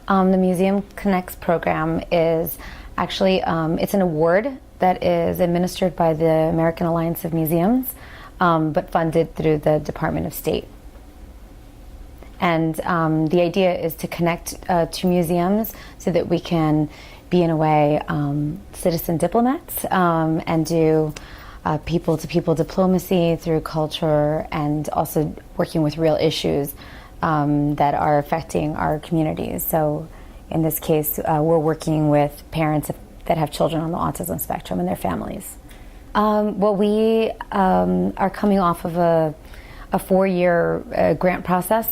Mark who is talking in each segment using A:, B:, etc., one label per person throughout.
A: The Museum Connects program is actually, it's an award that is administered by the American Alliance of Museums, but funded through the Department of State. And the idea is to connect to museums so that we can be, in a way, citizen diplomats and do people-to-people diplomacy through culture, and also working with real issues that are affecting our communities. So in this case, we're working with parents that have children on the autism spectrum and their families. Well, we are coming off of a 4-year grant process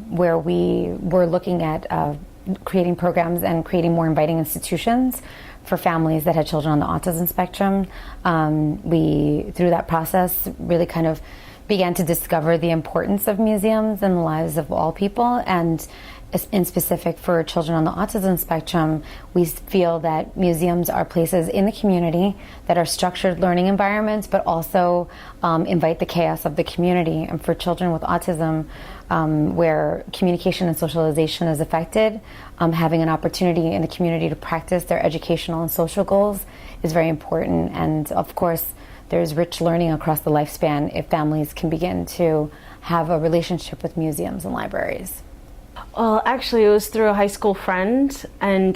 A: where we were looking at creating programs and creating more inviting institutions for families that had children on the autism spectrum. We, through that process, really kind of began to discover the importance of museums in the lives of all people, and in specific for children on the autism spectrum, we feel that museums are places in the community that are structured learning environments, but also invite the chaos of the community. And for children with autism, where communication and socialization is affected, having an opportunity in the community to practice their educational and social goals is very important. And of course, there's rich learning across the lifespan if families can begin to have a relationship with museums and libraries.
B: Well, actually, it was through a high school friend, and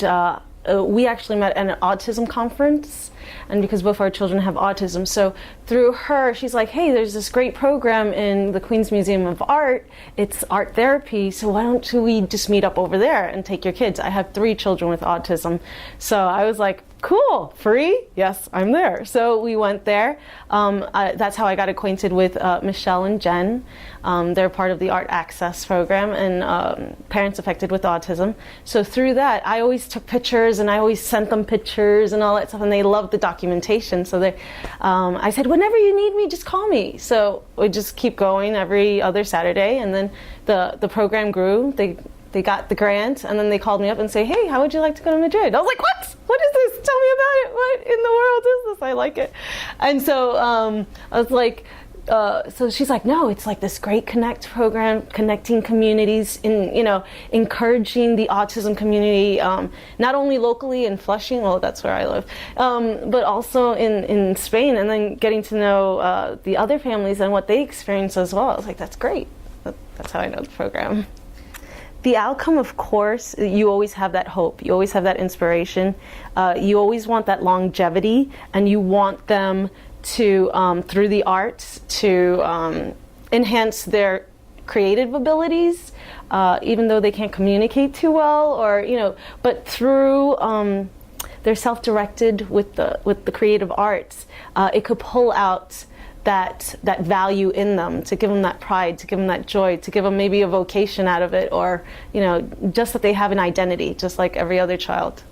B: we actually met at an autism conference, and because both our children have autism, so through her, she's like, hey, there's this great program in the Queens Museum of Art. It's art therapy, so why don't we just meet up over there and take your kids? I have 3 children with autism. So I was like, cool, free? Yes, I'm there. So we went there. That's how I got acquainted with Michelle and Jen. They're part of the Art Access program and parents affected with autism. So through that, I always took pictures and I always sent them pictures and all that stuff, and they loved the documentation. So I said, whenever you need me, just call me. So we just keep going every other Saturday, and then the program grew. They got the grant, and then they called me up and say, hey, how would you like to go to Madrid? I was like, what? What is this? Tell me about it. What in the world is this? I like it. And so I was like, so she's like, no, it's like this great Connect program, connecting communities, encouraging the autism community, not only locally in Flushing, well, that's where I live, but also in Spain, and then getting to know the other families and what they experience as well. I was like, that's great. That's how I know the program. The outcome, of course, you always have that hope. You always have that inspiration. You always want that longevity, and you want them to, through the arts, to enhance their creative abilities, even though they can't communicate too well, or but through they're self-directed with the creative arts, it could pull out that value in them, to give them that pride, to give them that joy, to give them maybe a vocation out of it, or just that they have an identity, just like every other child.